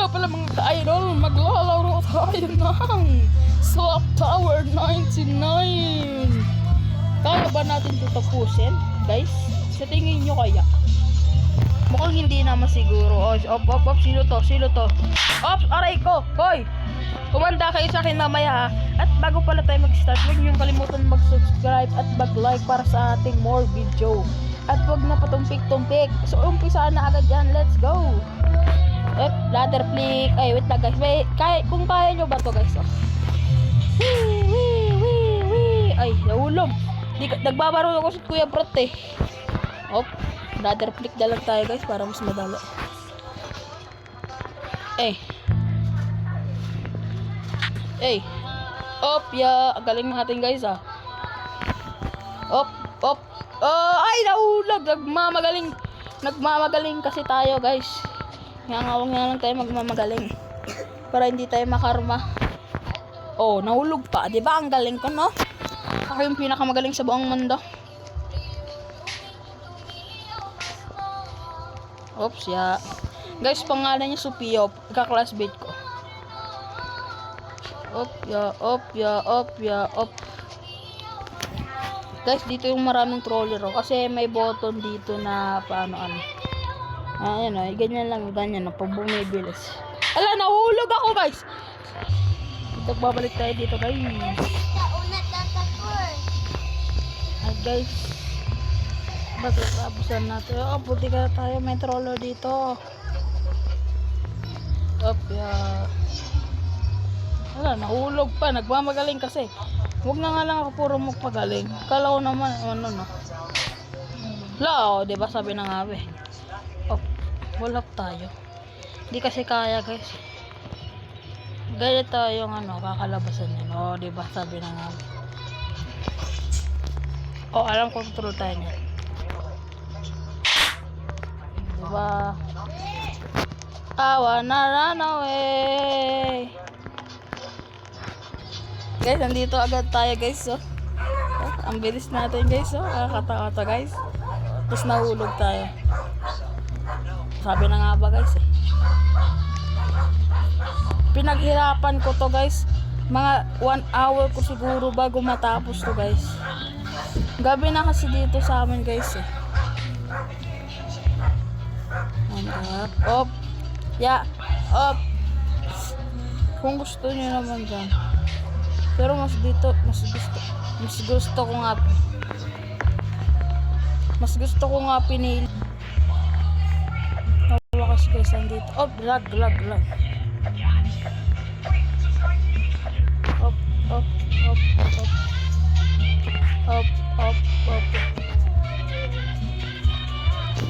nga pala mga ka-idol, maglalaro tayo ng Slap Tower 99. Kaya ba natin ito tapusin, guys? Sa tingin nyo kaya? Mukhang hindi naman siguro. Op, sino to? Ops, aray ko! Hoy! Kumanda kayo sa akin mamaya ha. At bago pala tayo mag-start, huwag nyo kalimutan mag-subscribe at mag-like para sa ating more video. At huwag na patumpik-tumpik. So, umpisa na agad yan. Let's go! Ladder flick. Ay, wait lang guys. Kung kaya nyo ba to guys? Wee. Ay, nahulog. Nagbabaro ako sa Kuya Brot eh. Ladder flick na lang tayo guys para mas madali. Ang galing natin guys ah. Ay, nahulog. Nagmamagaling kasi tayo guys. Huwag nga lang tayo magmamagaling para hindi tayo makarma. Nahulog pa. Diba ang galing ko, no? Ako yung pinakamagaling sa buong mundo. Oops, ya. Guys, pangalan niya Sophia. Ka-classmate ko. Guys, dito yung maraming troller kasi may button dito na paano Ayan ganyan lang, pag bumibilis. Ala, nahulog ako guys. Babalik tayo dito guys. Guys, abusan natin. Buti ka tayo, may troller dito. Ala, nahulog pa. Nagmamagaling kasi. Huwag na nga lang ako puro magpagaling. Kala ko naman, diba sabi na nga wala tayo. Hindi kasi kaya guys. Gaya tayo kakalabasan yun. Diba sabi na nga. Alam ko control tayo niya. Diba? Wanna run away. Guys, nandito agad tayo guys. Ang bilis natin guys. Kakatawa guys. Tapos nahulog tayo. Sabi na nga ba guys Pinaghirapan ko to guys. Mga 1 hour ko siguro bago matapos to guys. Gabi na kasi dito sa amin guys Kung gusto niyo naman dyan. Pero mas gusto ko nga pinili. Wakas guys nandito. Lag.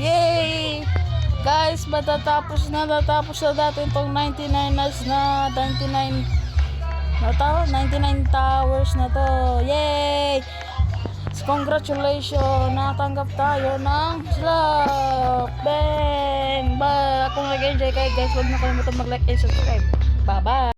Yay! Guys, matatapos na natin tong 99 towers na to. Yay! Congratulations! Nakatanggap tayo ng slap! Bang! Kung nag-enjoy kayo guys, huwag na kalimutan mag-like and subscribe. Bye-bye!